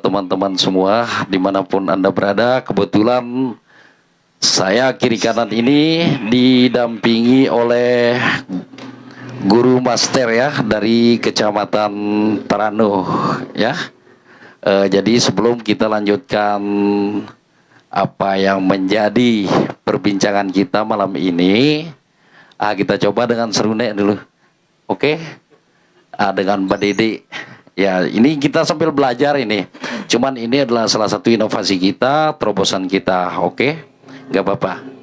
Teman-teman semua dimanapun Anda berada, kebetulan saya kiri kanan ini didampingi oleh guru master ya dari Kecamatan Tarano ya. Jadi sebelum kita lanjutkan apa yang menjadi perbincangan kita malam ini, kita coba dengan serune dulu, oke? Dengan Mbak Dede. Ya, ini kita sambil belajar ini. Cuman ini adalah salah satu inovasi kita, terobosan kita, oke? Nggak apa-apa.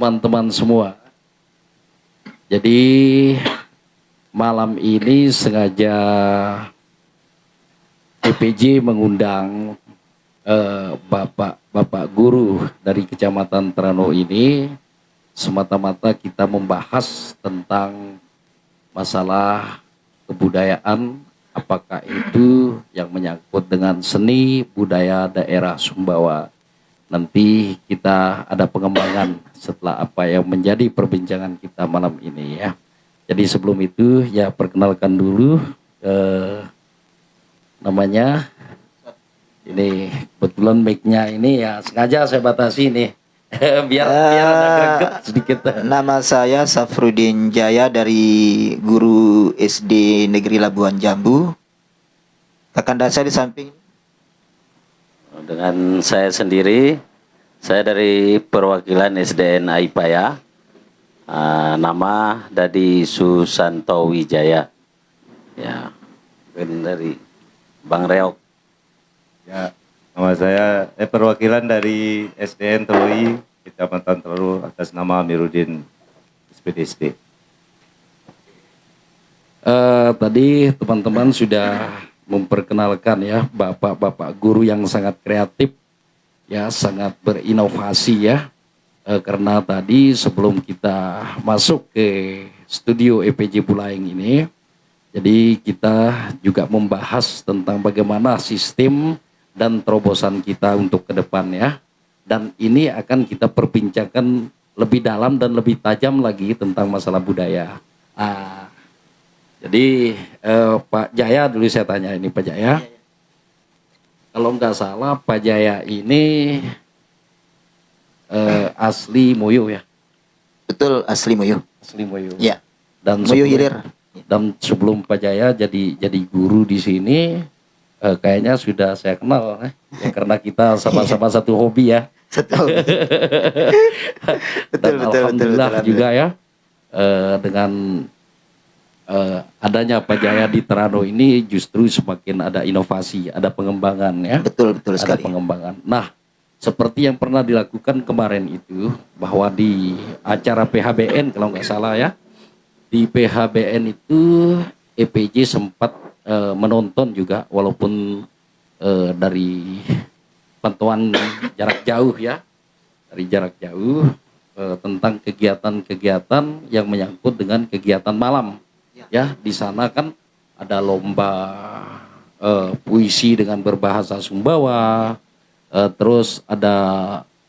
Teman-teman semua, jadi malam ini sengaja EPJ mengundang bapak guru dari Kecamatan Tarano ini semata-mata kita membahas tentang masalah kebudayaan, apakah itu yang menyangkut dengan seni budaya daerah Sumbawa. Nanti kita ada pengembangan setelah apa yang menjadi perbincangan kita malam ini ya. Jadi sebelum itu ya perkenalkan dulu namanya. Ini kebetulan mic-nya ini ya sengaja saya batasi nih biar ada greget sedikit. Nama saya Safrudin Jaya dari guru SD Negeri Labuan Jambu. Kakanda saya di samping. Dengan saya sendiri, saya dari perwakilan SDN Aipaya, nama Dadi Susanto Wijaya, ya, dari Bang Reok. Ya, nama saya perwakilan dari SDN Telui, Kecamatan Telu atas nama Amiruddin SPDSD. Tadi teman-teman sudah memperkenalkan ya bapak-bapak guru yang sangat kreatif ya, sangat berinovasi ya, karena tadi sebelum kita masuk ke studio EPJ Buleleng ini, jadi kita juga membahas tentang bagaimana sistem dan terobosan kita untuk ke depan ya, dan ini akan kita perbincangkan lebih dalam dan lebih tajam lagi tentang masalah budaya. Jadi Pak Jaya dulu saya tanya ini, Pak Jaya. Kalau nggak salah Pak Jaya ini asli Moyo ya? Betul, asli Moyo. Asli Moyo. Ya. Dan Moyo Hilir. Dan sebelum Pak Jaya jadi guru di sini, kayaknya sudah saya kenal ya, karena kita sama-sama satu hobi ya. Betul. Dan alhamdulillah juga ya dengan adanya Pak Jaya di Tarano ini justru semakin ada inovasi, ada pengembangan ya. Betul sekali. Ada pengembangan. Nah, seperti yang pernah dilakukan kemarin itu, bahwa di acara PHBN kalau nggak salah ya, di PHBN itu EPJ sempat menonton juga, walaupun dari pantauan jarak jauh ya, dari jarak jauh tentang kegiatan-kegiatan yang menyangkut dengan kegiatan malam. Ya, di sana kan ada lomba puisi dengan berbahasa Sumbawa, terus ada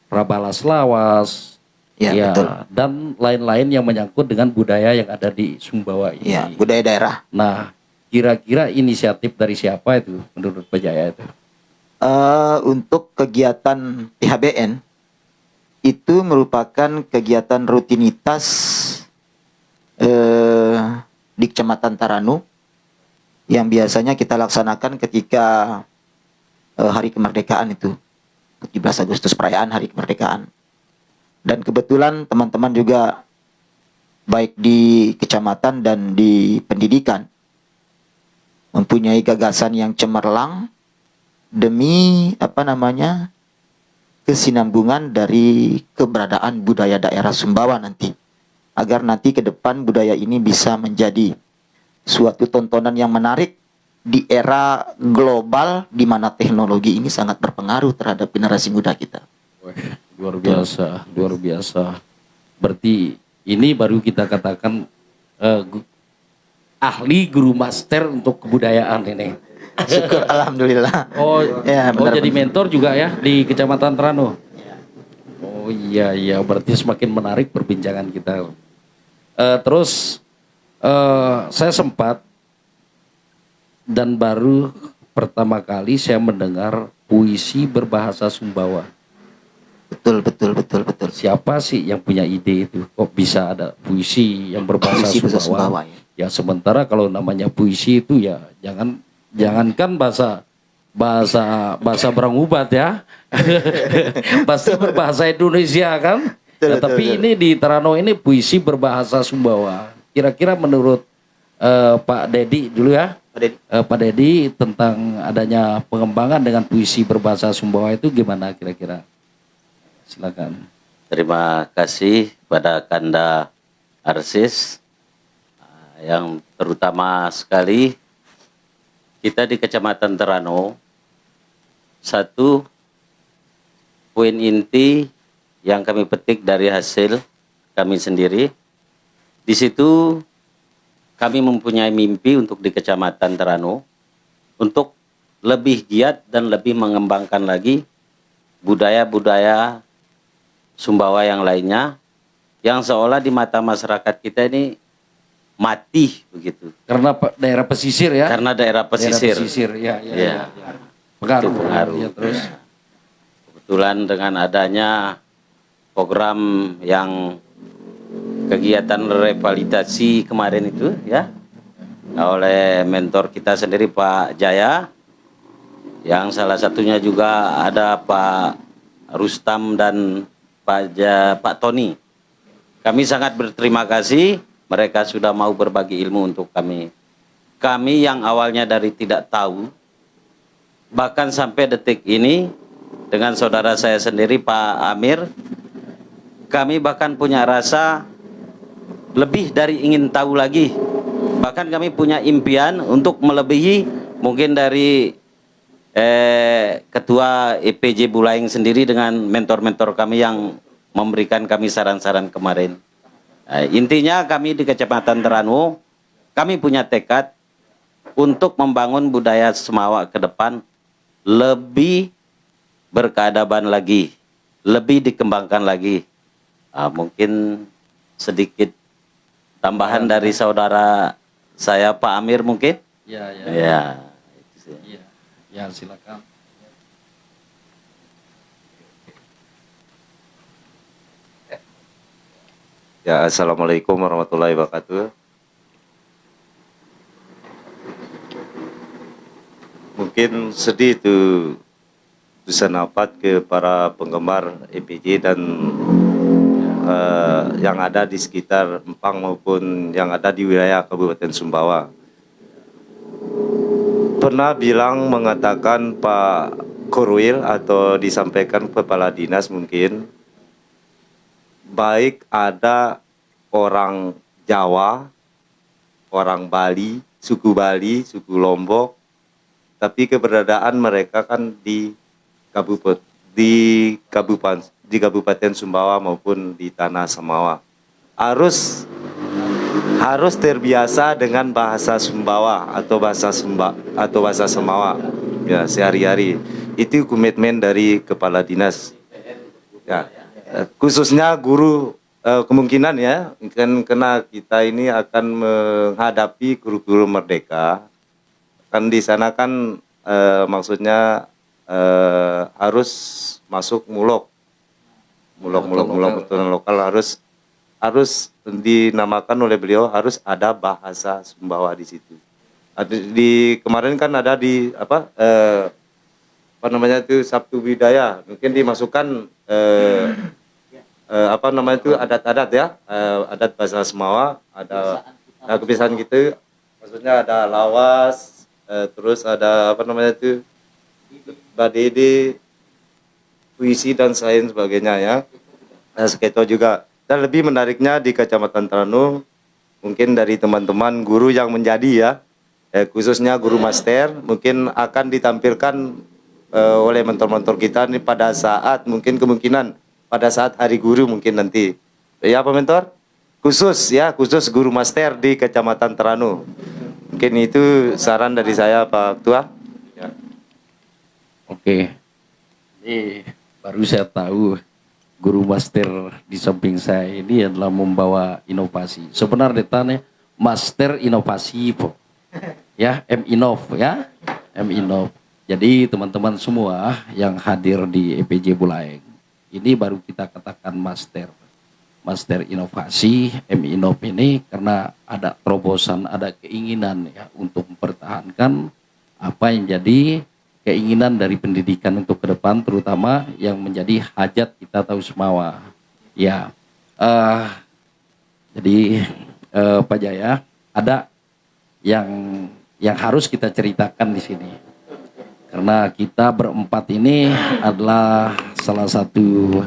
prabalas lawas, ya betul, dan lain-lain yang menyangkut dengan budaya yang ada di Sumbawa ini. Ya, budaya daerah. Nah, kira-kira inisiatif dari siapa itu menurut Pak Jaya itu? Untuk kegiatan PHBN itu merupakan kegiatan rutinitas di Kecamatan Tarano yang biasanya kita laksanakan ketika hari kemerdekaan itu, 17 Agustus, perayaan hari kemerdekaan. Dan kebetulan teman-teman juga baik di kecamatan dan di pendidikan mempunyai gagasan yang cemerlang demi kesinambungan dari keberadaan budaya daerah Sumbawa nanti, agar nanti ke depan budaya ini bisa menjadi suatu tontonan yang menarik di era global di mana teknologi ini sangat berpengaruh terhadap generasi muda kita. Wah, luar biasa, luar biasa. Berarti ini baru kita katakan ahli guru master untuk kebudayaan ini. Syukur alhamdulillah. Oh, Ya, oh benar, jadi benar. mentor juga ya di Kecamatan Terano. Oh iya iya, berarti semakin menarik perbincangan kita. Terus saya sempat dan baru pertama kali saya mendengar puisi berbahasa Sumbawa. Betul. Siapa sih yang punya ide itu? Kok bisa ada puisi yang berbahasa Puisi bahasa Sumbawa? Sumbawa, ya. Ya sementara kalau namanya puisi itu ya jangankan bahasa Brangubat ya. Pasti berbahasa Indonesia kan? Ya, tapi ini di Terano ini puisi berbahasa Sumbawa. Kira-kira menurut Pak Dedi dulu ya. Pak Dedi tentang adanya pengembangan dengan puisi berbahasa Sumbawa itu gimana kira-kira? Silakan. Terima kasih pada Kanda Arsis yang terutama sekali kita di Kecamatan Terano, satu poin inti yang kami petik dari hasil kami sendiri, di situ kami mempunyai mimpi untuk di Kecamatan Terano untuk lebih giat dan lebih mengembangkan lagi budaya-budaya Sumbawa yang lainnya yang seolah di mata masyarakat kita ini mati begitu. Karena daerah pesisir ya. Karena daerah pesisir. Daerah pesisir ya. Ya. Pengaruh. Itu pengaruh. Ya, terus. Kebetulan dengan adanya program yang kegiatan revitalisasi kemarin itu ya oleh mentor kita sendiri Pak Jaya, yang salah satunya juga ada Pak Rustam dan Pak Tony. Kami sangat berterima kasih, mereka sudah mau berbagi ilmu untuk kami. Kami yang awalnya dari tidak tahu, bahkan sampai detik ini dengan saudara saya sendiri Pak Amir, kami bahkan punya rasa lebih dari ingin tahu lagi. Bahkan kami punya impian untuk melebihi mungkin dari Ketua EPJ Bulaing sendiri dengan mentor-mentor kami yang memberikan kami saran-saran kemarin. Intinya kami di Kecamatan Terano, kami punya tekad untuk membangun budaya Semawa ke depan lebih berkeadaban lagi, lebih dikembangkan lagi. Mungkin sedikit tambahan dari saudara saya Pak Amir mungkin? Ya. Ya. Ya, silakan. Ya, assalamualaikum warahmatullahi wabarakatuh. Mungkin sedih itu bisa napat ke para penggemar EPJ dan yang ada di sekitar Empang maupun yang ada di wilayah Kabupaten Sumbawa. Pernah mengatakan Pak Korwil atau disampaikan kepala dinas mungkin, baik ada orang Jawa, orang Bali, suku Lombok, tapi keberadaan mereka kan di Kabupaten Sumbawa maupun di Tanah Semawa. Harus terbiasa dengan bahasa Sumbawa atau bahasa Semawa ya sehari-hari. Itu komitmen dari kepala dinas. Ya, khususnya guru kemungkinan ya kan karena kita ini akan menghadapi guru-guru merdeka. Kan di sana kan maksudnya harus masuk mulok lokal harus dinamakan oleh beliau, harus ada bahasa Sumbawa di situ. Di kemarin kan ada di apa namanya itu Sabtu Budaya, mungkin dimasukkan adat-adat ya, adat bahasa Semawa, ada kebiasaan gitu, maksudnya ada lawas, terus ada badede, puisi dan lain sebagainya ya. Segitu juga. Dan lebih menariknya di Kecamatan Terano, mungkin dari teman-teman guru yang menjadi ya, khususnya guru master mungkin akan ditampilkan oleh mentor-mentor kita ini pada saat mungkin kemungkinan pada saat hari guru mungkin nanti. Ya Pak Mentor? Khusus guru master di Kecamatan Teranu. Mungkin itu saran dari saya Pak Ketua. Ya. Oke. Ini baru saya tahu guru master di samping saya ini adalah membawa inovasi. Sebenarnya tanya master inovasi, Po. Ya, M-Innov ya. M-Innov. Jadi teman-teman semua yang hadir di EPJ Buleleng, ini baru kita katakan master. Master inovasi M-Innov ini karena ada terobosan, ada keinginan ya untuk mempertahankan apa yang jadi keinginan dari pendidikan untuk ke depan, terutama yang menjadi hajat kita tahu semua. Ya, jadi Pak Jaya, ada yang harus kita ceritakan di sini. Karena kita berempat ini adalah salah satu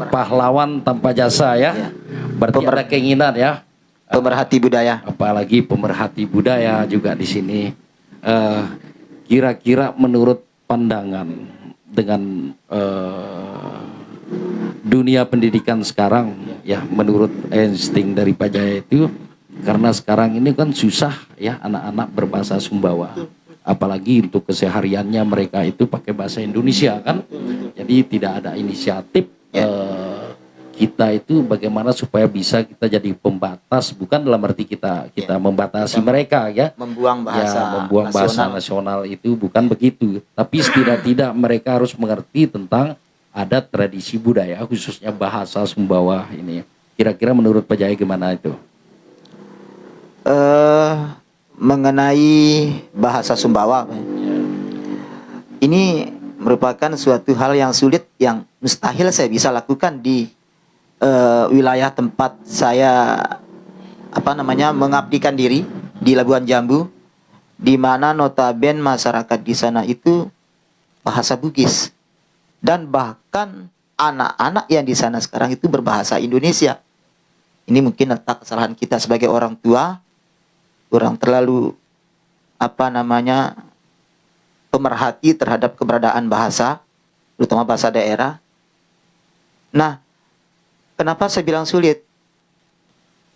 pahlawan tanpa jasa ya. Berarti ada keinginan ya. Pemerhati budaya. Apalagi pemerhati budaya juga di sini. Kira-kira menurut pandangan dengan dunia pendidikan sekarang ya, menurut insting dari Pak Jaya itu, karena sekarang ini kan susah ya anak-anak berbahasa Sumbawa, apalagi untuk kesehariannya mereka itu pakai bahasa Indonesia kan, jadi tidak ada inisiatif kita itu bagaimana supaya bisa kita jadi pembatas, bukan dalam arti kita membatasi mereka ya, Membuang bahasa membuang bahasa nasional itu bukan begitu, tapi setidak-tidak mereka harus mengerti tentang adat tradisi budaya khususnya bahasa Sumbawa ini. Kira-kira menurut Pak Jaya gimana itu? Mengenai bahasa Sumbawa, ini merupakan suatu hal yang sulit, yang mustahil saya bisa lakukan di wilayah tempat saya mengabdikan diri di Labuan Jambu, di mana notaben masyarakat di sana itu bahasa Bugis, dan bahkan anak-anak yang di sana sekarang itu berbahasa Indonesia. Ini mungkin letak kesalahan kita sebagai orang tua, kurang terlalu pemerhati terhadap keberadaan bahasa, terutama bahasa daerah. Nah, kenapa saya bilang sulit?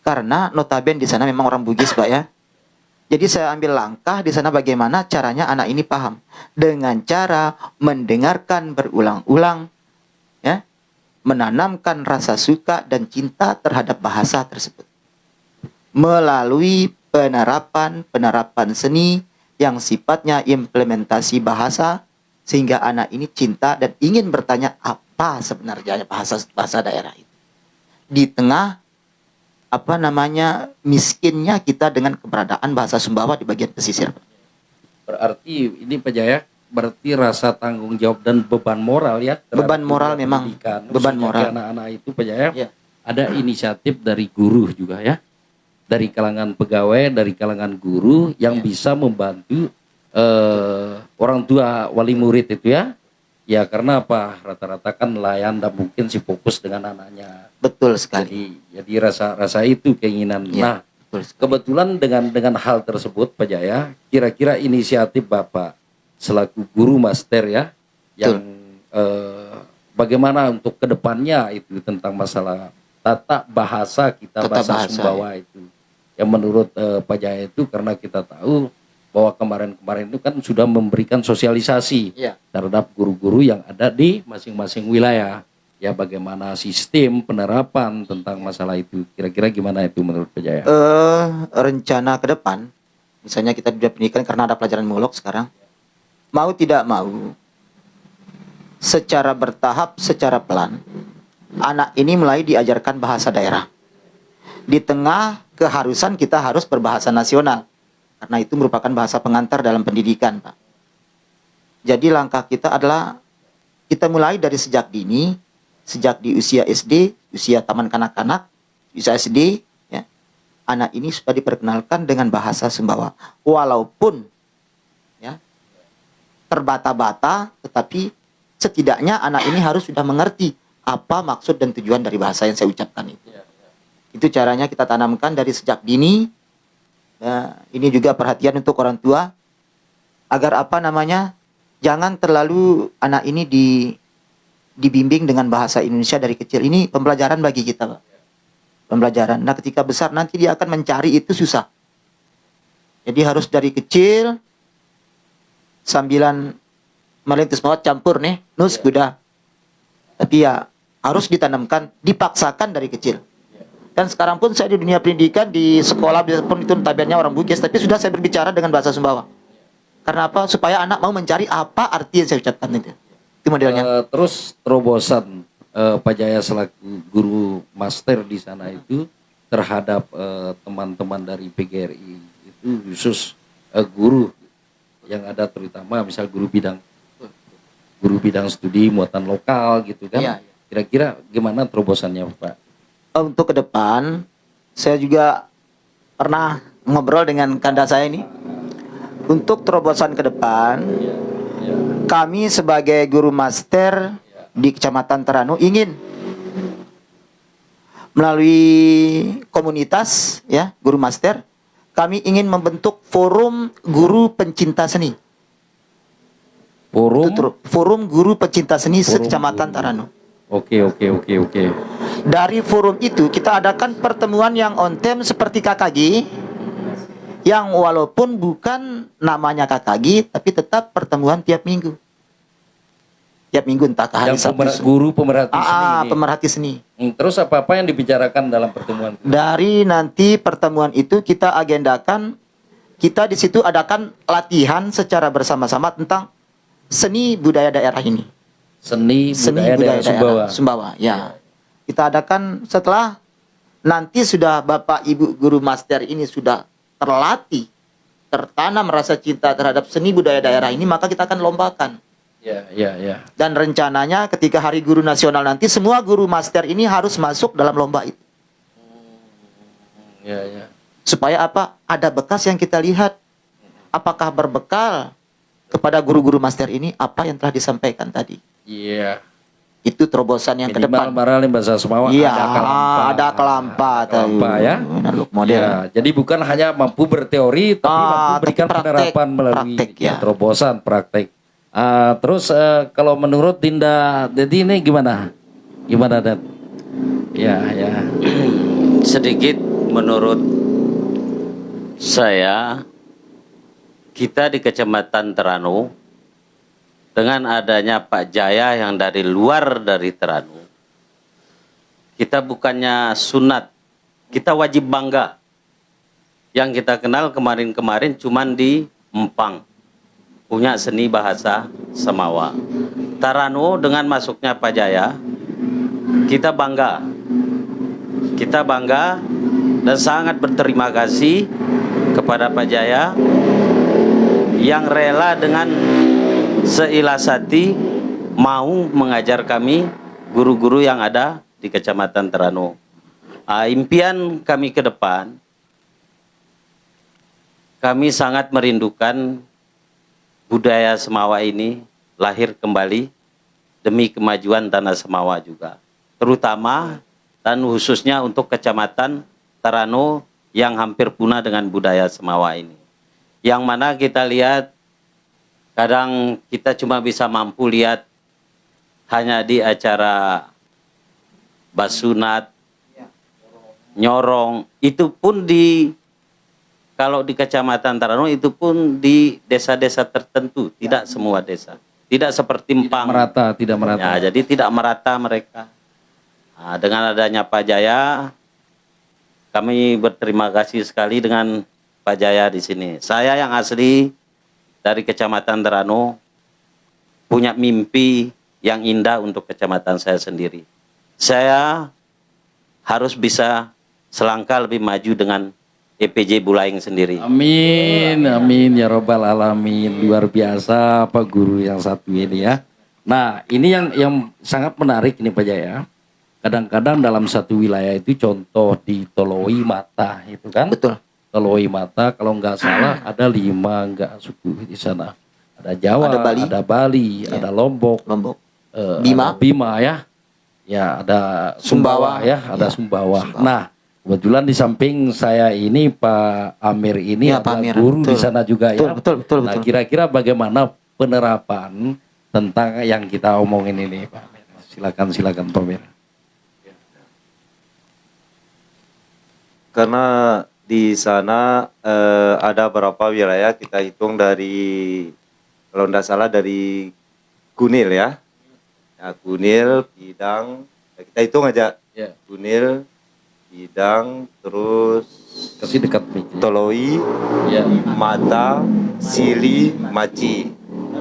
Karena notaben di sana memang orang Bugis, Pak ya. Jadi saya ambil langkah di sana bagaimana caranya anak ini paham, dengan cara mendengarkan berulang-ulang, ya, menanamkan rasa suka dan cinta terhadap bahasa tersebut melalui penerapan seni yang sifatnya implementasi bahasa, sehingga anak ini cinta dan ingin bertanya apa sebenarnya bahasa daerah itu. Di tengah miskinnya kita dengan keberadaan bahasa Sumbawa di bagian pesisir. Berarti ini Pak Jaya, berarti rasa tanggung jawab dan beban moral ya. Beban moral memang, beban moral anak-anak itu Pak Jaya. Ya. Ada inisiatif dari guru juga ya, dari kalangan pegawai, dari kalangan guru yang bisa membantu orang tua wali murid itu ya. Ya karena apa, rata-rata kan nelayan dan mungkin si fokus dengan anaknya. Betul sekali. Jadi rasa itu keinginan. Ya, Nah, kebetulan dengan hal tersebut Pak Jaya, kira-kira inisiatif Bapak selaku guru master ya, yang bagaimana untuk kedepannya itu tentang masalah tata bahasa kita, bahasa Sumbawa itu. Yang menurut Pak Jaya itu, karena kita tahu bahwa kemarin itu kan sudah memberikan sosialisasi terhadap guru-guru yang ada di masing-masing wilayah. Ya bagaimana sistem penerapan tentang masalah itu. Kira-kira gimana itu menurut Pak Jaya? Rencana ke depan, misalnya kita di pendidikan karena ada pelajaran mulok sekarang, mau tidak mau, secara bertahap, secara pelan, anak ini mulai diajarkan bahasa daerah. Di tengah keharusan kita harus berbahasa nasional, karena itu merupakan bahasa pengantar dalam pendidikan, Pak. Jadi langkah kita adalah kita mulai dari sejak dini, sejak di usia SD, usia taman kanak-kanak, usia SD, ya, anak ini sudah diperkenalkan dengan bahasa Sumbawa. Walaupun ya terbata-bata, tetapi setidaknya anak ini harus sudah mengerti apa maksud dan tujuan dari bahasa yang saya ucapkan itu. Itu caranya kita tanamkan dari sejak dini, Nah, ini juga perhatian untuk orang tua agar apa namanya, jangan terlalu anak ini dibimbing dengan bahasa Indonesia dari kecil. Ini pembelajaran bagi kita, Pak. Pembelajaran. Nah, ketika besar nanti dia akan mencari itu susah. Jadi harus dari kecil sambilan merintis mawat campur nih, nus kuda. Tapi ya harus ditanamkan, dipaksakan dari kecil. Dan sekarang pun saya di dunia pendidikan, di sekolah, biarpun itu tabiatnya orang Bugis, tapi sudah saya berbicara dengan bahasa Sumbawa. Karena apa? Supaya anak mau mencari apa arti yang saya ucapkan itu. Itu modelnya. Terus terobosan Pak Jaya selaku guru master di sana itu terhadap teman-teman dari PGRI itu khusus guru yang ada, terutama misal guru bidang studi muatan lokal gitu kan. Iya. Kira-kira gimana terobosannya, Pak? Untuk ke depan, saya juga pernah ngobrol dengan kanda saya ini. Untuk terobosan ke depan, kami sebagai guru master di Kecamatan Teranu ingin melalui komunitas ya guru master, kami ingin membentuk forum guru pencinta seni. Forum guru pencinta seni se-Kecamatan Teranu. Oke. Dari forum itu kita adakan pertemuan yang on time seperti KKG, yang walaupun bukan namanya KKG tapi tetap pertemuan tiap minggu. Tiap minggu entah hari Yang Sabtu. guru pemerhati seni ini. Pemerhati seni. Terus apa yang dibicarakan dalam pertemuan? Dari nanti pertemuan itu kita agendakan, kita di situ adakan latihan secara bersama-sama tentang seni budaya daerah ini. Seni budaya daerah Sumbawa. Ya. Kita adakan setelah nanti sudah Bapak Ibu guru master ini sudah terlatih, tertanam rasa cinta terhadap seni budaya daerah ini, maka kita akan lombakan. Ya. Dan rencananya ketika Hari Guru Nasional nanti semua guru master ini harus masuk dalam lomba itu. Ya. Supaya apa? Ada bekas yang kita lihat. Apakah berbekal kepada guru-guru master ini apa yang telah disampaikan tadi? Iya. Itu terobosan yang ke depan. Minimal bahasa Sumbawa Iya, ada kelampa ya. Model. Ya, jadi bukan hanya mampu berteori tapi mampu berikan tapi praktek, penerapan melalui praktek, ya. terobosan praktek. Terus kalau menurut Dinda Dedi ini gimana? Gimana, Dad? Ya. Sedikit menurut saya, kita di Kecamatan Teranu dengan adanya Pak Jaya yang dari luar dari Teranu, kita bukannya sunat, kita wajib bangga. Yang kita kenal kemarin-kemarin cuman di Empang, punya seni bahasa Semawa. Teranu dengan masuknya Pak Jaya, kita bangga. Kita bangga dan sangat berterima kasih kepada Pak Jaya yang rela dengan seikhlas hati mau mengajar kami guru-guru yang ada di Kecamatan Teranu. Impian kami ke depan, kami sangat merindukan budaya Semawa ini lahir kembali demi kemajuan tanah Semawa juga. Terutama dan khususnya untuk Kecamatan Teranu yang hampir punah dengan budaya Semawa ini. Yang mana kita lihat kadang kita cuma bisa mampu lihat hanya di acara basunat, nyorong, itu pun kalau di Kecamatan Teranu itu pun di desa-desa tertentu, tidak semua desa. Tidak seperti Empang. Tidak merata. Ya, jadi tidak merata mereka. Nah, dengan adanya Pak Jaya, kami berterima kasih sekali dengan Pak Jaya di sini. Saya yang asli dari Kecamatan Teranu punya mimpi yang indah untuk kecamatan saya sendiri. Saya harus bisa selangkah lebih maju dengan EPJ Bulaing sendiri. Amin ya robbal alamin. Luar biasa Pak Guru yang satu ini ya. Nah, ini yang sangat menarik ini Pak Jaya. Kadang-kadang dalam satu wilayah itu, contoh di Toloi Mata itu kan. Betul. Toloi Mata kalau nggak salah ada 5 suku di sana. Ada Jawa, ada Bali, ya. ada Lombok, Bima, ada Bima ya. Ya, ada Sumbawa ya, ada ya. Sumbawa. Nah, Kebetulan di samping saya ini Pak Amir ini Ya, Pak adalah Amir, guru di betul. sana juga Betul, ya. betul, Nah, betul. kira-kira bagaimana penerapan tentang yang kita omongin ini, Pak Amir? Silakan Pak Amir. Karena di sana ada beberapa wilayah kita hitung dari, kalau tidak salah dari Kunil ya. Ya, Kunil, Pidang, ya, kita hitung aja. Ya. Kunil, Pidang, terus Kasih dekat mic. Toloi, Ya. Mata, Sili, Maci.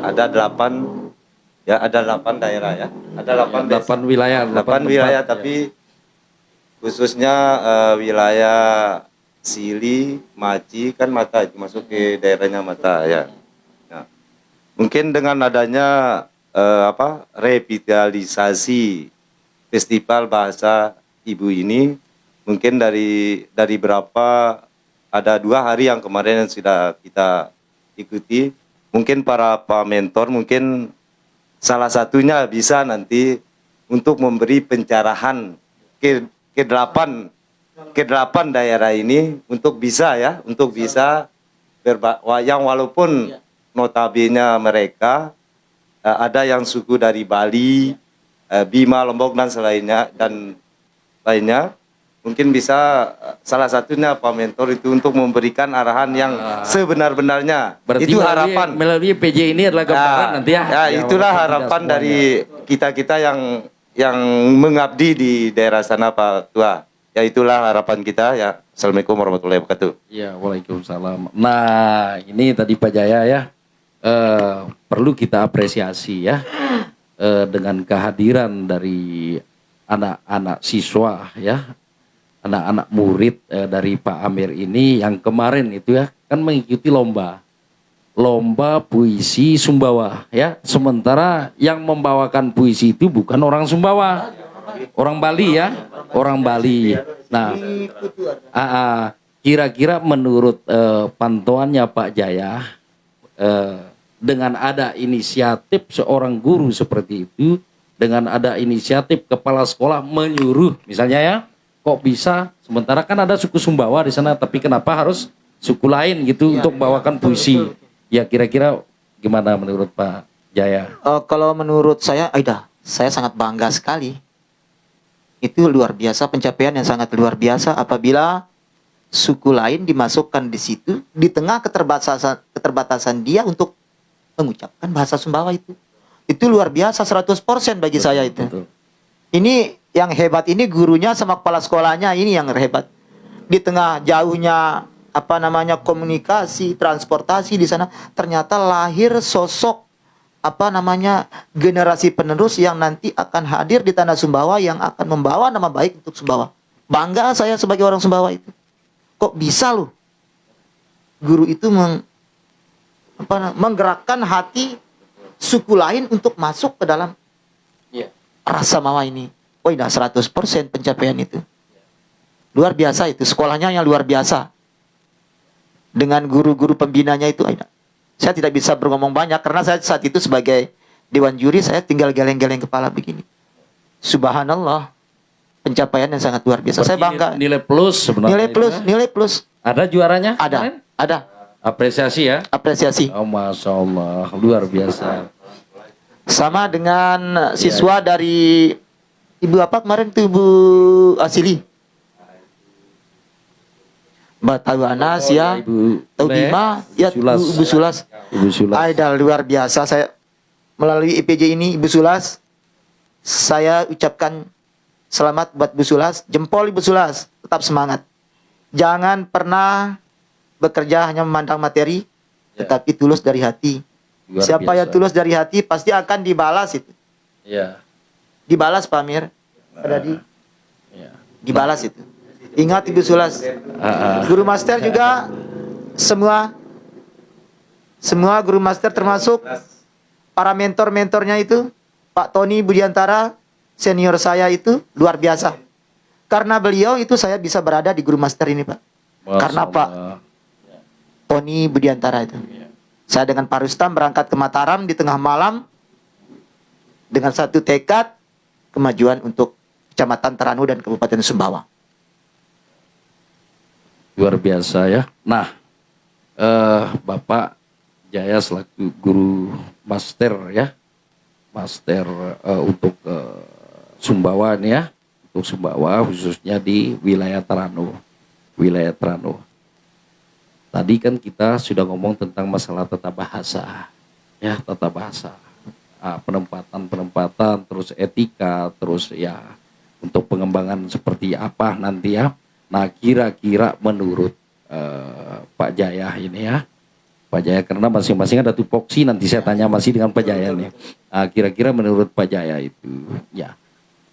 Ada 8, ya ada 8 daerah ya. Ada 8 desa. 8 wilayah, 8 tempat, wilayah, ya. tapi khususnya wilayah Sili, Maci kan Mata masuk ke daerahnya Mata ya. Nah, mungkin dengan adanya revitalisasi festival bahasa ibu ini, mungkin dari berapa, ada 2 hari yang kemarin yang sudah kita ikuti, mungkin para mentor mungkin salah satunya bisa nanti untuk memberi pencerahan ke 8 daerah ini untuk bisa yang walaupun notabene mereka ada yang suku dari Bali, Bima, Lombok dan lainnya, mungkin bisa salah satunya Pak Mentor itu untuk memberikan arahan yang sebenar-benarnya. Berarti Itu melalui- harapan. melalui PJ ini adalah gambaran nanti ya. Ya, itulah walaupun harapan tidak dari kita yang mengabdi di daerah sana Pak Tua. Ya, itulah harapan kita ya. Assalamualaikum warahmatullahi wabarakatuh. Ya, waalaikumsalam. Nah, ini tadi Pak Jaya ya, perlu kita apresiasi ya, dengan kehadiran dari anak-anak siswa ya, anak-anak murid dari Pak Amir ini yang kemarin itu ya, kan mengikuti lomba puisi Sumbawa ya. Sementara yang membawakan puisi itu bukan orang Sumbawa, orang Bali ya, orang Bali. Nah, kira-kira menurut pantauannya Pak Jaya, dengan ada inisiatif seorang guru seperti itu, dengan ada inisiatif kepala sekolah menyuruh, misalnya ya, kok bisa? Sementara kan ada suku Sumbawa di sana, tapi kenapa harus suku lain gitu untuk bawakan puisi? Ya, kira-kira gimana menurut Pak Jaya? Kalau menurut saya, Aida, saya sangat bangga sekali. Itu luar biasa, pencapaian yang sangat luar biasa apabila suku lain dimasukkan di situ di tengah keterbatasan dia untuk mengucapkan bahasa Sumbawa itu. Itu luar biasa 100% bagi saya itu. Betul. Ini yang hebat ini gurunya sama kepala sekolahnya, ini yang hebat. Di tengah jauhnya komunikasi, transportasi di sana, ternyata lahir sosok generasi penerus yang nanti akan hadir di tanah Sumbawa yang akan membawa nama baik untuk Sumbawa. Bangga saya sebagai orang Sumbawa itu. Kok bisa loh guru itu menggerakkan hati suku lain untuk masuk ke dalam rasa Mawa ini. Oh, ini 100% pencapaian itu. Luar biasa itu, sekolahnya yang luar biasa. Dengan guru-guru pembinanya itu, saya tidak bisa berngomong banyak karena saya saat itu sebagai dewan juri, saya tinggal geleng-geleng kepala begini. Subhanallah, pencapaian yang sangat luar biasa. Saya bangga. Nilai plus sebenarnya. Nilai plus. Ada juaranya? Ada, kemarin? ada. Apresiasi ya. Apresiasi. Oh, Masya Allah, luar biasa. Sama dengan siswa dari Ibu apa kemarin tuh, Ibu Asili? Mbak Tawanas ya, Ibu Tahu Bima, ya Sulas. Ibu Sulas. Ibu Sulas. Aida, luar biasa. Saya melalui IPJ ini, Ibu Sulas, saya ucapkan selamat buat Ibu Sulas. Jempol Ibu Sulas, tetap semangat. Jangan pernah bekerja hanya memandang materi, tetapi tulus dari hati. Luar Siapa biasa. yang tulus dari hati pasti akan dibalas itu. Ya. Dibalas Pak Amir. Tadi Ya. dibalas itu. Ingat Ibu Sulas. Guru master juga semua guru master termasuk para mentor-mentornya itu Pak Tony Budiantara senior saya itu luar biasa. Karena beliau itu saya bisa berada di guru master ini, Pak. Masya Karena Pak Allah. Tony Budiantara itu. Saya dengan Pak Rustam berangkat ke Mataram di tengah malam dengan satu tekad kemajuan untuk Kecamatan Teranu dan Kabupaten Sumbawa. luar biasa ya. Nah, Bapak Jaya selaku guru master ya, master untuk Sumbawa nih ya, untuk Sumbawa khususnya di wilayah Terano, Tadi kan kita sudah ngomong tentang masalah tata bahasa, ya tata bahasa, penempatan, terus etika, terus ya untuk pengembangan seperti apa nanti ya. Nah kira-kira menurut Pak Jaya ini ya, Pak Jaya karena masing-masing ada tupoksi, nanti saya tanya masih dengan Pak Jaya nih. Kira-kira menurut Pak Jaya itu ya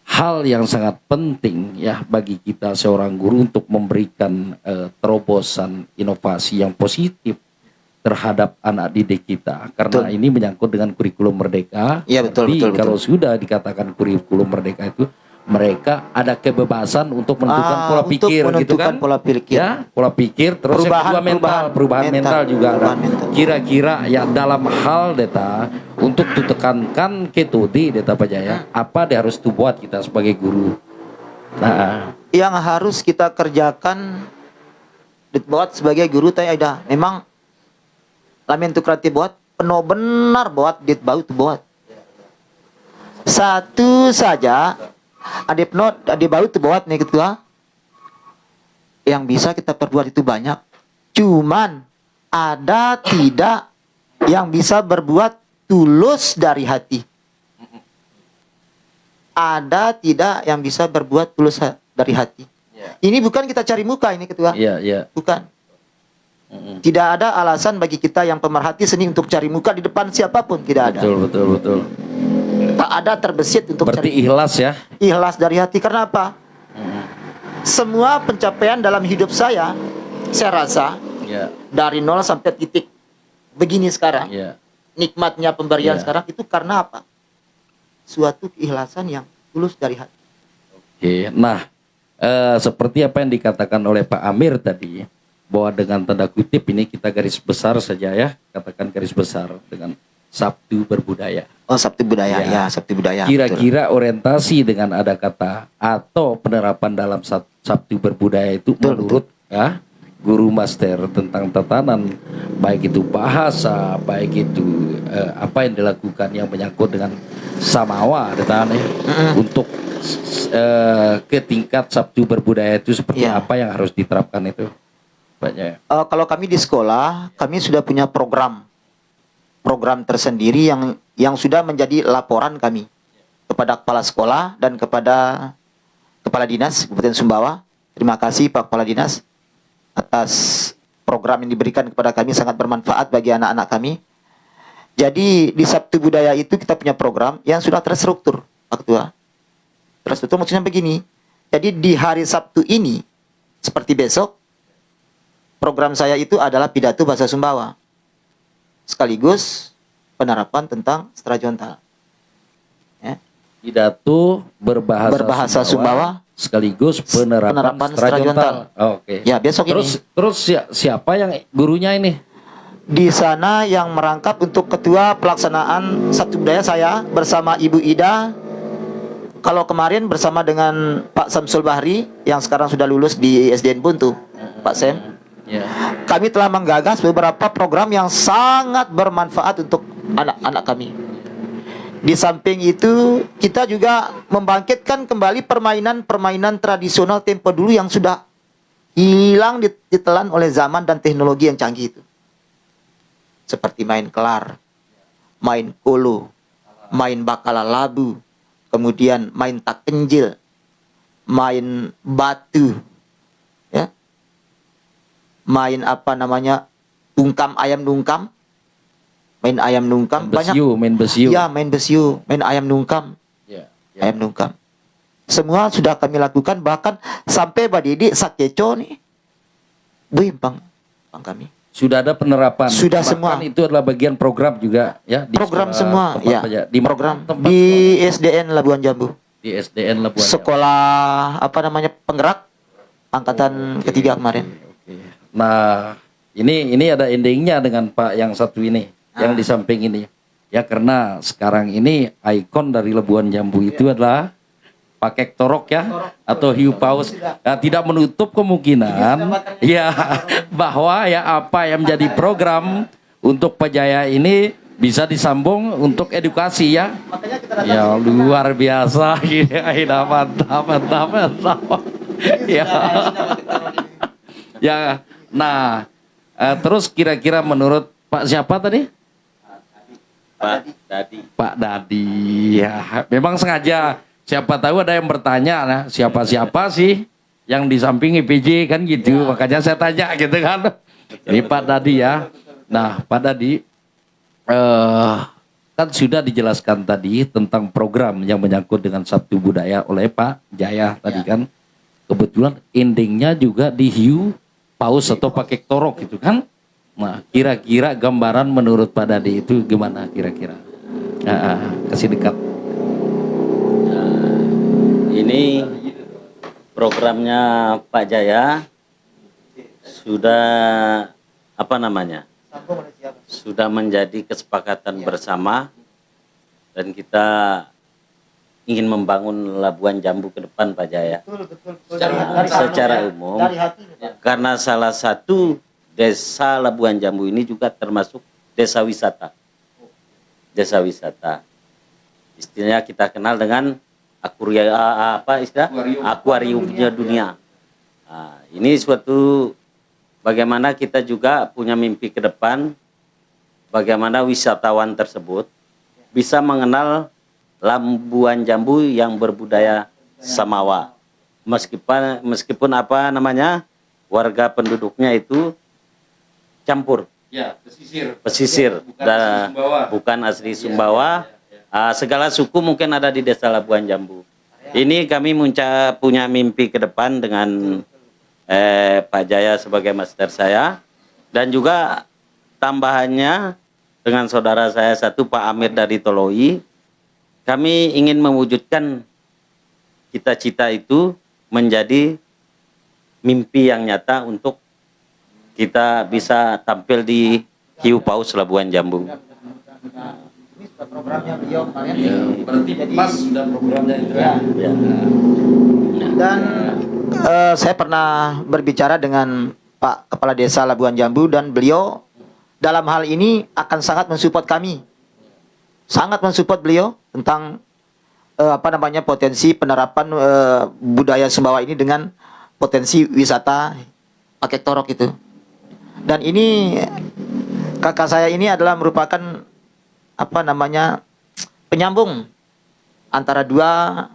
hal yang sangat penting ya bagi kita seorang guru untuk memberikan terobosan inovasi yang positif terhadap anak didik kita, karena Betul. ini menyangkut dengan kurikulum merdeka. Iya, betul, Jadi betul, kalau sudah dikatakan kurikulum merdeka itu mereka ada kebebasan untuk menentukan pola untuk pikir gitu menentukan kan, pola pikir. ya pola pikir, terus yang kedua perubahan mental juga ada. perubahan mental. Kira-kira ya dalam hal data untuk ditekankan ketodi data Pak Jaya, apa dia harus buat kita sebagai guru. Nah, Yang harus kita kerjakan buat sebagai guru tanya ada memang lamen tu kreatif buat penuh benar buat dit bau tu buat satu saja adip not adip bau tu buat nih ketua yang bisa kita perbuat itu banyak, cuman ada tidak yang bisa berbuat tulus dari hati, ada tidak yang bisa berbuat tulus dari hati. Ini bukan kita cari muka ini ketua, iya. bukan. Tidak ada alasan bagi kita yang pemerhati seni untuk cari muka di depan siapapun, tidak ada. Betul. Tak ada terbesit untuk Berarti cari ikhlas ya. ikhlas dari hati. Karena apa? Semua pencapaian dalam hidup saya rasa Ya, dari nol sampai titik begini sekarang, ya. nikmatnya pemberian Ya. sekarang itu karena apa? Suatu keikhlasan yang tulus dari hati. Oke, nah seperti apa yang dikatakan oleh Pak Amir tadi, bahwa dengan tanda kutip ini kita garis besar saja ya, katakan garis besar dengan Sabtu berbudaya. Oh, Sabtu budaya, Ya. ya, Sabtu budaya. Kira-kira orientasi dengan ada kata atau penerapan dalam Sabtu berbudaya itu Betul, menurut ya guru master tentang tatanan, baik itu bahasa, baik itu apa yang dilakukan yang menyangkut dengan samawa tatanan ya, untuk ke tingkat Sabtu berbudaya itu seperti Ya. apa yang harus diterapkan itu Pak Jaya? Kalau kami di sekolah, kami sudah punya program tersendiri yang sudah menjadi laporan kami kepada kepala sekolah dan kepada kepala dinas Kabupaten Sumbawa. Terima kasih Pak Kepala Dinas atas program yang diberikan kepada kami, sangat bermanfaat bagi anak-anak kami. Jadi di Sabtu Budaya itu kita punya program yang sudah terstruktur, Pak Ketua. Terstruktur maksudnya begini. Jadi di hari Sabtu ini seperti besok, program saya itu adalah pidato bahasa Sumbawa sekaligus penerapan tentang Strajontal. Ya. Pidato berbahasa Sumbawa sekaligus penerapan Strajontal. Oke. Ya, besok Terus siapa yang gurunya ini? di sana yang merangkap untuk ketua pelaksanaan Sabtu Budaya saya bersama Ibu Ida. Kalau kemarin bersama dengan Pak Samsul Bahri yang sekarang sudah lulus di SDN Buntu, Pak Sem. Ya. Kami telah menggagas beberapa program yang sangat bermanfaat untuk anak-anak kami. Di samping itu, kita juga membangkitkan kembali permainan-permainan tradisional tempo dulu yang sudah hilang ditelan oleh zaman dan teknologi yang canggih itu. Seperti main kelar, main kolo, main bakala labu, kemudian main tak kenjil, main batu, ya, main apa namanya tungkam ayam nungkam, main ayam nungkam, banyak. Main besiu. Ya, main besiu, main ayam nungkam, Ya. ayam nungkam. Semua sudah kami lakukan, bahkan sampai Badidi Sakeco nih, bang kami. Sudah ada penerapan. Sudah Bahkan semua. itu adalah bagian program juga ya di Program sekolah semua, tempat ya. saja. Di Program tempat di sekolah? SDN Labuan Jambu. Di SDN Labuan. Sekolah apa namanya penggerak angkatan ketiga kemarin. Oke. Nah, ini ada endingnya dengan Pak yang satu ini, yang di samping ini. Ya karena sekarang ini ikon dari Labuan Jambu itu adalah pakai torok ya atau hiu paus, tidak menutup kemungkinan ya bahwa ya apa yang menjadi program untuk Pajaya ini bisa disambung untuk edukasi ya. Ya luar biasa ya, mantap. Ya. Ya. Nah, terus kira-kira menurut Pak siapa tadi? Pak Dadi. Ya, memang sengaja. Siapa tahu ada yang bertanya, nah, siapa sih yang di samping IPJ kan gitu. Makanya saya tanya gitu kan. Ini Pak Dadi ya. Nah, Pak Dadi, kan sudah dijelaskan tadi tentang program yang menyangkut dengan Sabtu Budaya oleh Pak Jaya tadi kan. Kebetulan endingnya juga di hiu paus atau pakai torok gitu kan. Nah, kira-kira gambaran menurut Pak Dadi itu gimana kira-kira? Kasih dekat. Ini programnya Pak Jaya sudah apa namanya? Sudah menjadi kesepakatan bersama dan kita ingin membangun Labuan Jambu ke depan Pak Jaya. Secara umum karena salah satu desa Labuan Jambu ini juga termasuk desa wisata. Desa wisata. Istilahnya kita kenal dengan akuariumnya dunia. Nah, ini suatu bagaimana kita juga punya mimpi ke depan, bagaimana wisatawan tersebut bisa mengenal Labuan Jambu yang berbudaya Samawa. Meskipun apa namanya warga penduduknya itu campur. Ya, pesisir bukan asli Sumbawa. Segala suku mungkin ada di desa Labuan Jambu. Ini kami punya mimpi ke depan dengan Pak Jaya sebagai master saya dan juga tambahannya dengan saudara saya satu Pak Amir dari Toloi. Kami ingin mewujudkan cita-cita itu menjadi mimpi yang nyata untuk kita bisa tampil di hiu paus Labuan Jambu. Ini sudah programnya beliau kemarin. Ya, berarti pas sudah programnya itu ya. Ya. Dan saya pernah berbicara dengan Pak Kepala Desa Labuan Jambu dan beliau dalam hal ini akan sangat mensupport kami. Sangat mensupport beliau tentang potensi penerapan budaya Sumbawa ini dengan potensi wisata pakai torok itu. Dan ini kakak saya ini adalah merupakan penyambung antara dua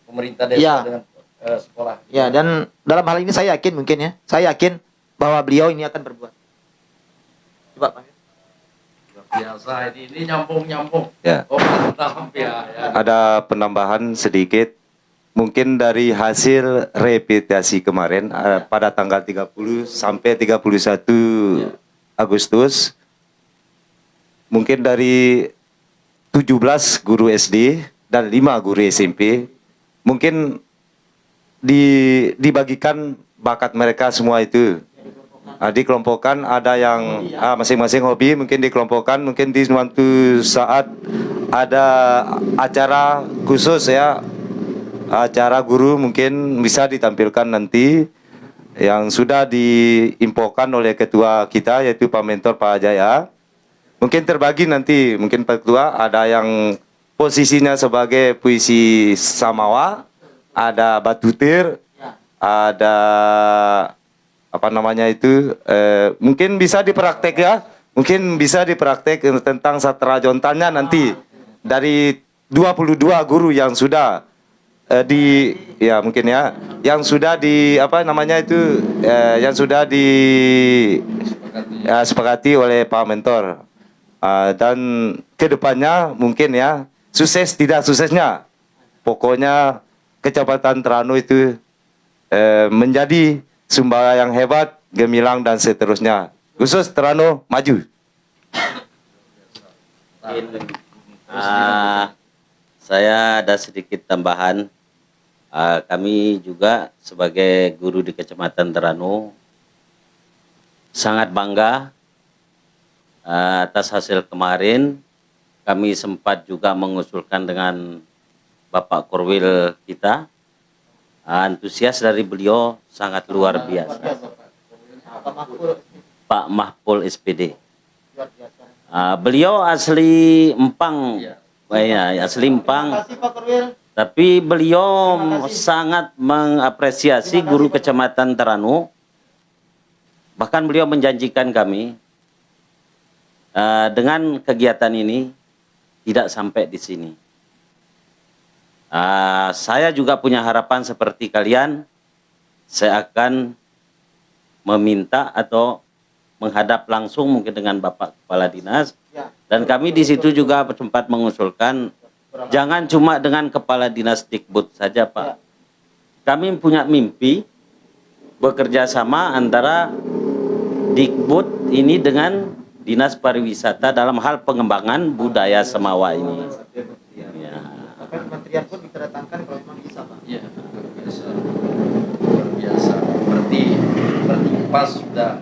Pemerintah desa Ya. dengan sekolah. ya, dan dalam hal ini saya yakin saya yakin bahwa beliau ini akan berbuat. Coba Pak. Biasa ini nyambung. Ya. Oh, mantap ya. Ada penambahan sedikit. Mungkin dari hasil reputasi kemarin pada tanggal 30 sampai 31 Agustus, mungkin dari 17 guru SD dan 5 guru SMP, mungkin dibagikan bakat mereka semua itu. Dikelompokkan, ada yang masing-masing hobi mungkin dikelompokkan, mungkin di suatu saat ada acara khusus ya, acara guru mungkin bisa ditampilkan nanti yang sudah diinfokan oleh ketua kita yaitu Pak Mentor Pak Jaya. Mungkin terbagi nanti, mungkin Pak Ketua ada yang posisinya sebagai puisi Samawa, ada batutir, ada mungkin bisa dipraktek ya, mungkin bisa dipraktek tentang satra jontannya nanti dari 22 guru yang sudah yang sudah sepakati oleh Pak Mentor. Dan kedepannya mungkin ya, sukses tidak suksesnya, pokoknya Kecamatan Terano itu menjadi Sumbawa yang hebat, gemilang dan seterusnya. Khusus Terano maju. Saya ada sedikit tambahan. Kami juga sebagai guru di Kecamatan Terano sangat bangga atas hasil kemarin. Kami sempat juga mengusulkan dengan Bapak Korwil kita. Antusias dari beliau sangat luar biasa. Pak Mahpul SPD. Beliau asli Empang, ya, asli Empang. Tapi beliau sangat mengapresiasi guru kecamatan Teranu. Bahkan beliau menjanjikan kami dengan kegiatan ini tidak sampai di sini. Saya juga punya harapan seperti kalian. Saya akan meminta atau menghadap langsung mungkin dengan Bapak Kepala Dinas. Dan kami di situ juga sempat mengusulkan jangan cuma dengan Kepala Dinas Dikbud saja, Pak. Kami punya mimpi bekerja sama antara Dikbud ini dengan Dinas Pariwisata dalam hal pengembangan budaya Semawa ini. Ya. Kementerian pun dikedatangkan kalau memang bisa, Pak. Ya, biasa. Luar biasa. Berarti pas sudah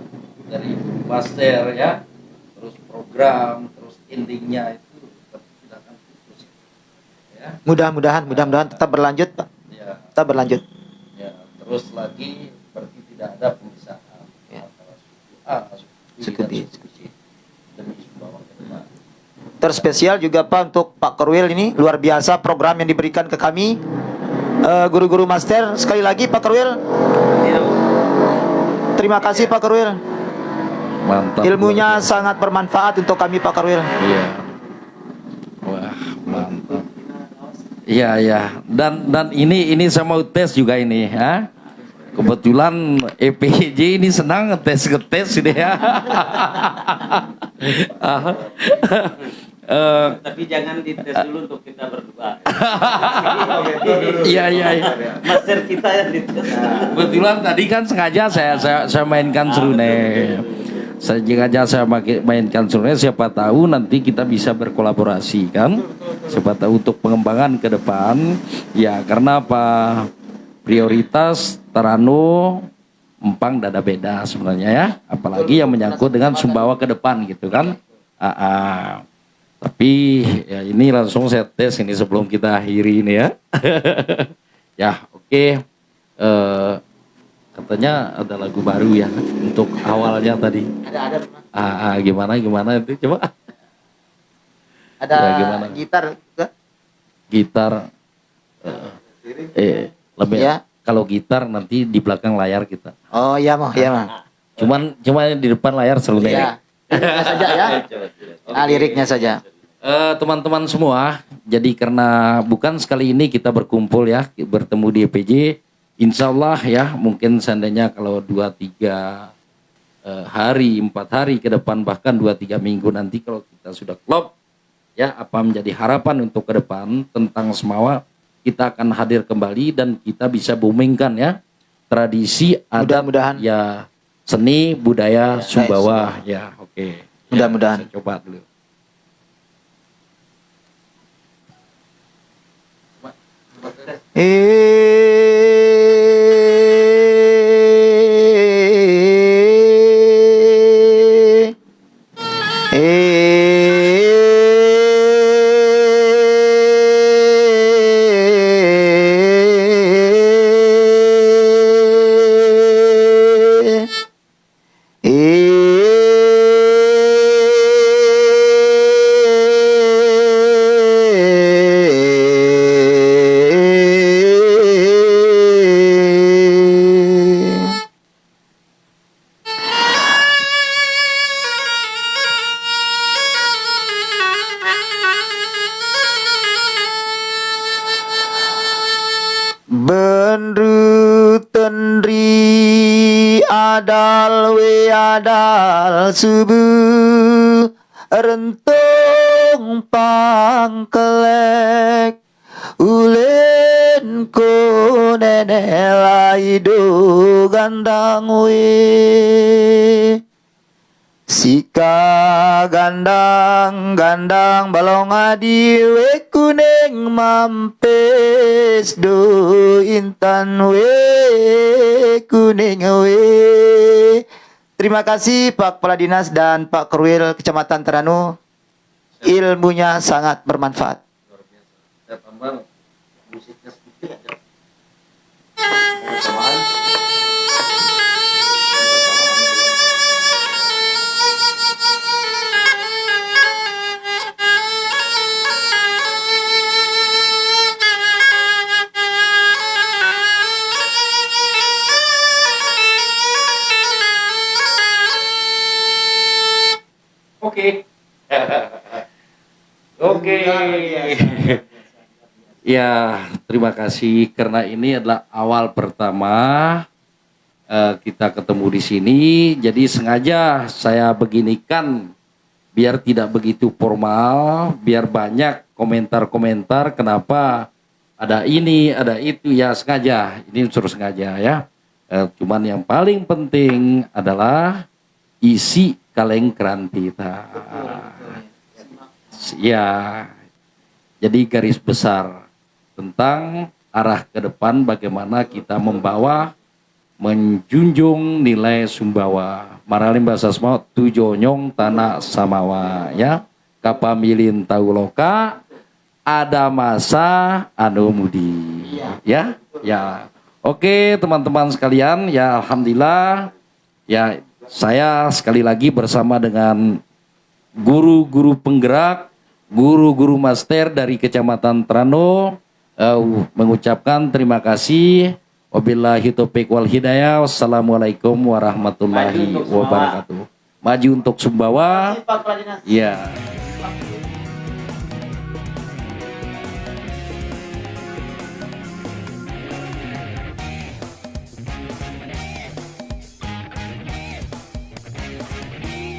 dari master ya, terus program, terus endingnya itu tetap tidak akan putus. Ya. Mudah-mudahan tetap berlanjut, Pak. Ya. Tetap berlanjut. Ya, terus lagi berarti tidak ada pemisahan antara suku A, suku B, dan suku C demi Sumbawa ke depan. Terspesial juga Pak untuk Pak Korwil ini luar biasa program yang diberikan ke kami guru-guru master. Sekali lagi Pak Korwil, terima kasih Pak Korwil. Mantap. Ilmunya sangat bermanfaat untuk kami Pak Korwil. Iya. Wah, mantap. Iya, ya. Dan ini saya mau tes juga ini, ya. Kebetulan EPJ ini senang ngetes ini ya. Tapi jangan dites dulu untuk kita berdua. Iya. Master kita yang dites. Kebetulan tadi kan sengaja saya mainkan serune. Saya mainkan serune, siapa tahu nanti kita bisa berkolaborasi kan. Siapa tahu untuk pengembangan ke depan. Ya, karena apa? Prioritas Teranu, Empang dada beda sebenarnya ya. Apalagi yang menyangkut dengan Sumbawa ke depan gitu kan. Tapi ya ini langsung saya tes ini sebelum kita akhiri ini ya. Ya oke. Katanya ada lagu baru ya untuk awalnya tadi. Ada. Gimana itu coba. Ada Ya, gimana? gitar juga. Gitar. Lebih Ya. kalau gitar nanti di belakang layar kita. Oh iya mah, iya mah. Cuman di depan layar selalu Iya. Liriknya saja ya. Liriknya saja. Teman-teman semua, jadi karena bukan sekali ini kita berkumpul ya, bertemu di EPJ, insya Allah ya, mungkin seandainya kalau 2-3 hari, 4 hari ke depan, bahkan 2-3 minggu nanti kalau kita sudah klop, ya apa menjadi harapan untuk ke depan tentang Semawa, kita akan hadir kembali dan kita bisa boomingkan ya, tradisi adat Mudah-mudahan. ya, seni budaya Sumbawa ya, oke. Mudah-mudahan. Saya coba dulu. Benru tenri adal we adal subuh rentung pangkelek ulen ko nenelai do gandang we Sika gandang balong adi we kuning mampes do intan we kuning we. Terima kasih Pak Kepala Dinas dan Pak Korwil Kecamatan Teranu. Ilmunya sangat bermanfaat. Luar biasa. Saya tambah Oke. Oke. Ya, terima kasih karena ini adalah awal pertama kita ketemu di sini. Jadi sengaja saya beginikan biar tidak begitu formal, biar banyak komentar-komentar kenapa ada ini, ada itu, ya sengaja. Ini unsur sengaja ya. Cuman yang paling penting adalah isi kalengkran kita. Ya, jadi garis besar tentang arah ke depan bagaimana kita membawa, menjunjung nilai Sumbawa. Maralim bahasa Semawa tujonyong tanah samawa ya. Kapamilin tauloka ada masa anu mudi. Ya, ya. Oke teman-teman sekalian, ya alhamdulillah ya. Saya sekali lagi bersama dengan guru-guru penggerak, guru-guru master dari Kecamatan Trano mengucapkan terima kasih. Wabillahi taufiq wal hidayah. Wassalamualaikum warahmatullahi wabarakatuh. Maju untuk Sumbawa. Ya.